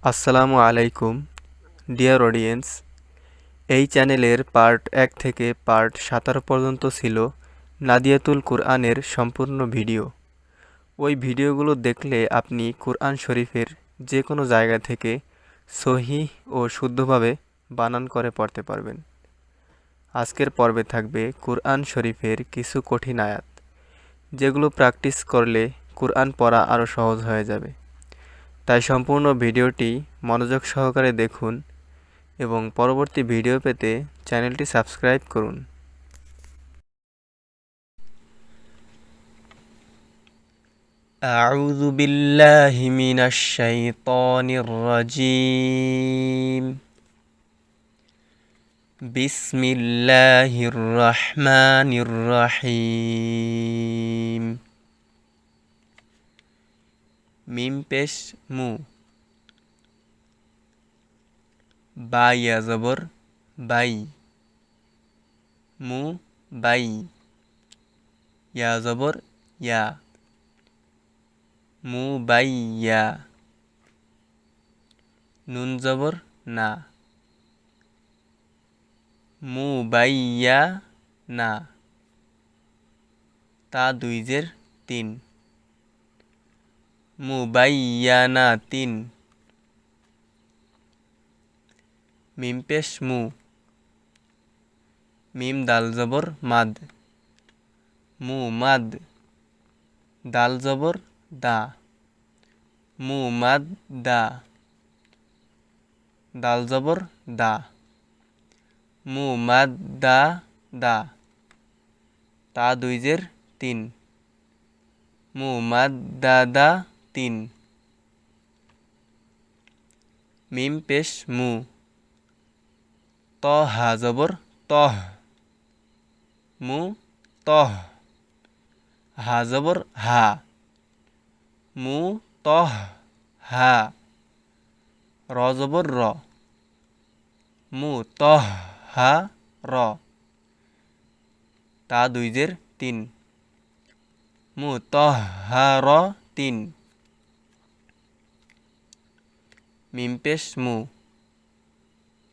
আসসালামু আলাইকুম dear audience. এই চ্যানেলের পার্ট 1 থেকে পার্ট 17 পর্যন্ত ছিল নাদিয়াতুল কুরআনের সম্পূর্ণ ভিডিও। ওই ভিডিওগুলো দেখলে আপনি কুরআন শরীফের যে কোনো জায়গা থেকে সহিহ ও শুদ্ধভাবে বানান করে পড়তে পারবেন। আজকের পর্বে থাকবে কুরআন শরীফের কিছু কঠিন আয়াত, যেগুলো প্র্যাকটিস করলে কুরআন পড়া আরও সহজ হয়ে যাবে। তাই সম্পূর্ণ ভিডিওটি মনোযোগ সহকারে দেখুন এবং পরবর্তী ভিডিও পেতে চ্যানেলটি সাবস্ক্রাইব করুন। আউযু বিল্লাহি মিনাশ শাইতানির রাজীম। বিসমিল্লাহির রহমানির রহিম। মিম পেশ মু, বা ইয়া জবর বাই, মু বাই, ইয়া জবর ইয়া, মু বাই ইয়া, নুন জবর না, মু বাই ইয়া না, তা দুই জের তিন, মু বাই ইয়া না তিন। মিম পেশ মু, মিম দাল জবর মাদ, মু মাদ, দাল জবর দা, মু মাদ দা, দাল জবর দা, মু মাদ দা দা, তা দুই জের তিন, মু মাদ দা দা তিন। মিম পেশ মু, ত হা জবর তহ, মু তহ, হা জবর হা, মু তহ হা, র জবর র, মু তহ হা র, তা দুই জের তিন, মু তহ হা র তিন। মিম পেশ মু,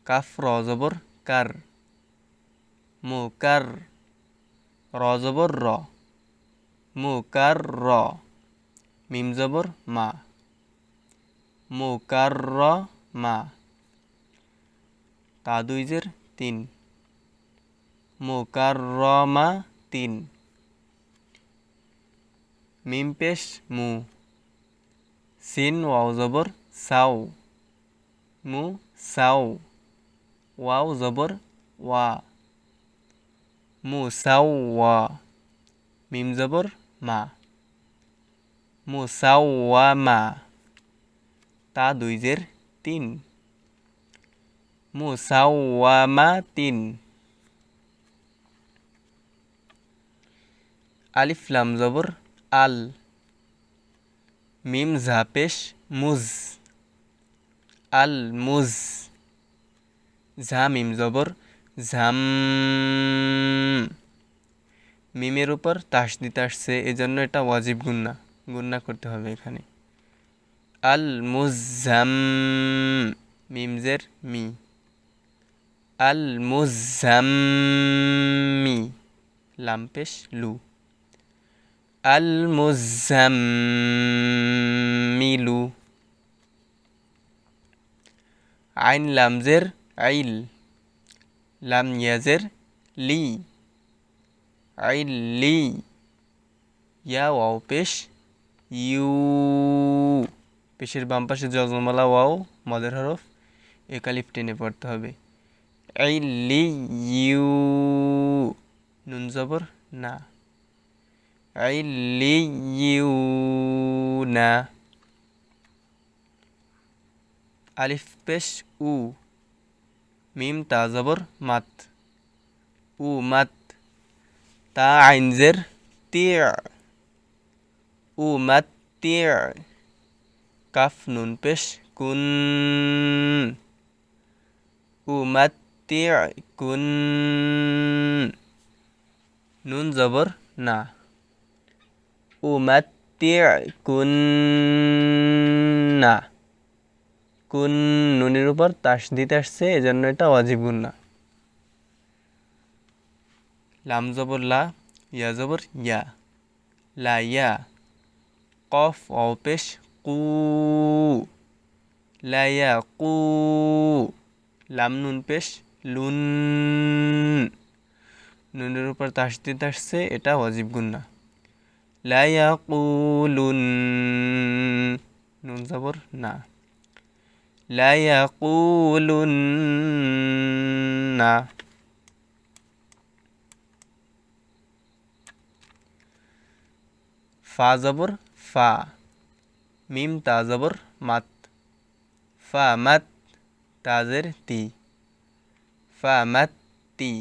কাফ র জবর কার, মু কার, র জবর র, মু কার র, মিম জবর মা, মু কার র মা, তা দুই জের তিন, মু কার র মা তিন। মিম পেশ মু, সিন ওয়াও জবর সাও, মু সাও, ওয়াও জবর ওয়া, মু সাও ওয়া, মিম জবর মা, মু সাও ওয়া মা, তা দুই জের তিন, মু সাও ওয়া মা তিন। আলিফ লাম জবর আল, মিম ঝা পেশ মুজ, আল মুজ, ঝা মিম জবর ঝাম, মিমের উপর তাসদিদ আসছে, এজন্য এটা ওয়াজিব গুন্না, গুন্না করতে হবে এখানে। আল মুজাম, মিম জের মি, আল মুজাম্মি, লাম পেশ লু, আল মুজাম্মিলু। আইন লাম জের আইল, লাম ইয়াজের লি, আইলি, ইয়া ওয়াও পেশ ইউ, পেশের বাম পাশে জজমালা ওয়াও মদের হরফ, একালিফ টেনে পড়তে হবে। আইলি ইউ, নুন জবর না, আইলি ইউ না। আলিফ পেশ উ, মিম তা জবর মাত, উ মাত, তা আইন জের তিয়া, উ মাত তিয়া। কাফ নুন পেশ কুন, উ মাত তিয়া কুন, নুন জবর না, উ মাত তিয়া কুন না। কুন নুনের উপর তাসদিদ আসছে এজন্য এটা ওয়াজিব গুন্না লাম জবর লা ইয়া জবর ইয়া লা ইয়া কফ ওয়াও পেশ কু লা ইয়া কু লাম নুন পেশ লুন নুনের উপর তাসদিদ আসছে এটা ওয়াজিব গুন্না লা ইয়াকুলুন নুন জবর না লা ইয়াকুলুন্না ফা জবর ফা মিম তা জবর মাত ফা মাত তাজের তি ফা মাত তি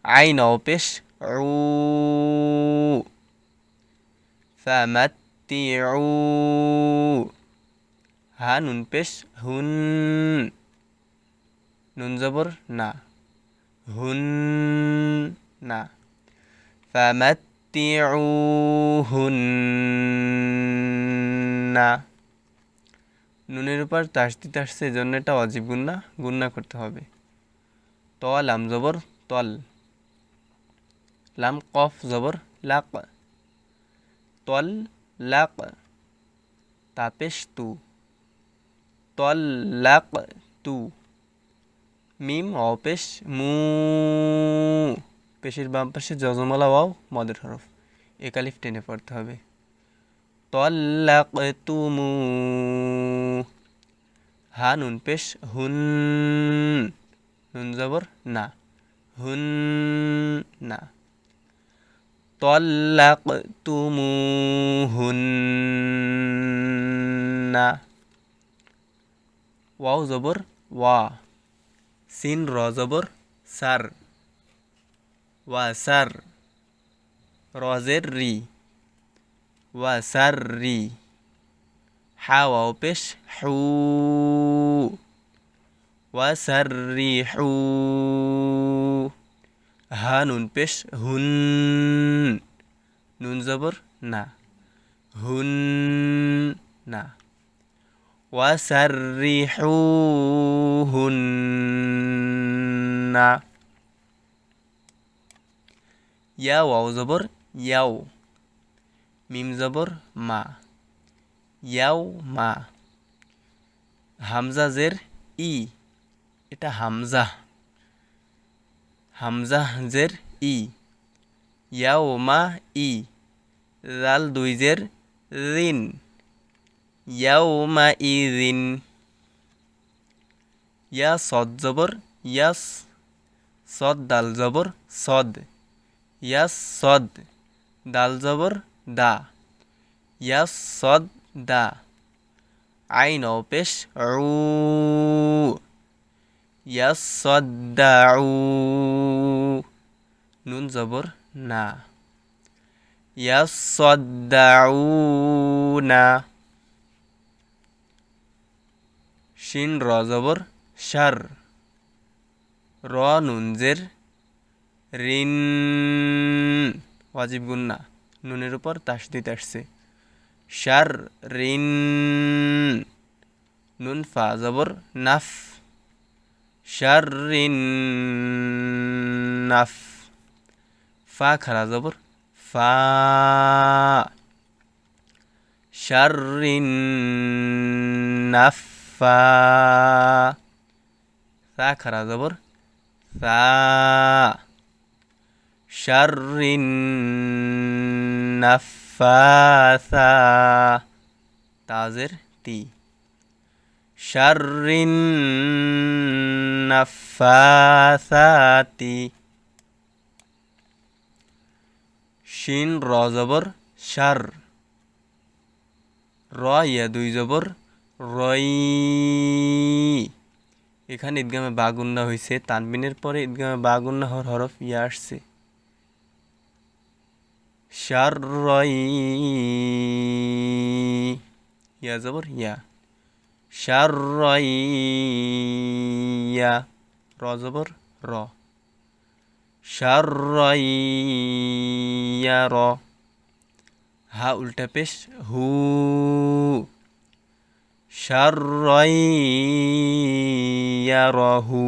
আইন ও পেশ উ ফা মাত তি উ হা নুন পেশ হুন নুন জবর না হুন না ফা মাত তি হুন না নুনের উপর তাসদিদ আসছে এজন্য এটা অজীব গুন্না গুন্না করতে হবে ত লাম জবর তল লাম কফ জবর লাক তল লাক তাপেশ তু তল লাক তু মিম অপেশ মু পেশের বাম পাশে যজমালা ওয়াও মদের হরফ একালিফ টেনে পড়তে হবে তল্লাকতুমু হা নুন পেশ হুন নুন জবর না হুন না তল্লাকতুমুহুন্না ওয়াও জবর ওয়া সিন র জবর সার ওয়া সার রজের রি ওয়া সার রি হা ওয়াও পেশ হু ওয়া সার রি হু হা নুন পেশ হুন নুন জবর না হুন না ওয়া সার রি হু হুন না ইয়া ওয়াও জবর ইয়াও মিম জবর মা ইয়াও মা হামজা জের ই এটা হামজা হামজা জের ই ইয়াও মা ই জাল দুই জের রিন ইয়াও মা ই রিন ইয়া সদ জবর ইয়াস সদ দাল জবর সদ ইয়াস সদ দাল জবর দা ইয়াস সদ দা আইন ও পেশ উ ইয়াস সদ দা উ নুন জবর না ইয়াস সদ দা উ না শিন র জবর শার র নুন জের রিন ওয়াজিব গুন্না নুনের উপর তাসদিদ আসছে শার রিন নুন ফা জবর নাফ শার রিন নাফ ফা খারা জবর ফা শার রিন নাফা সা খারা জবর সা শার রিন নাফাসা তাজের তি শার রিন নাফাসাতি শিন র জবর শার র ইয়া দুই জবর রই এখানে ঈদগামে বা গুন্না হয়েছে তানবিনের পরে ঈদগামে বা গুন্না হওয়ার হরফ ইয়া আসছে শার রই ইয়া জবর ইয়া শার রই ইয়া র জবর র শার রই ইয়া র হা উল্টা পেশ হু শাররাই ইয়ারাহু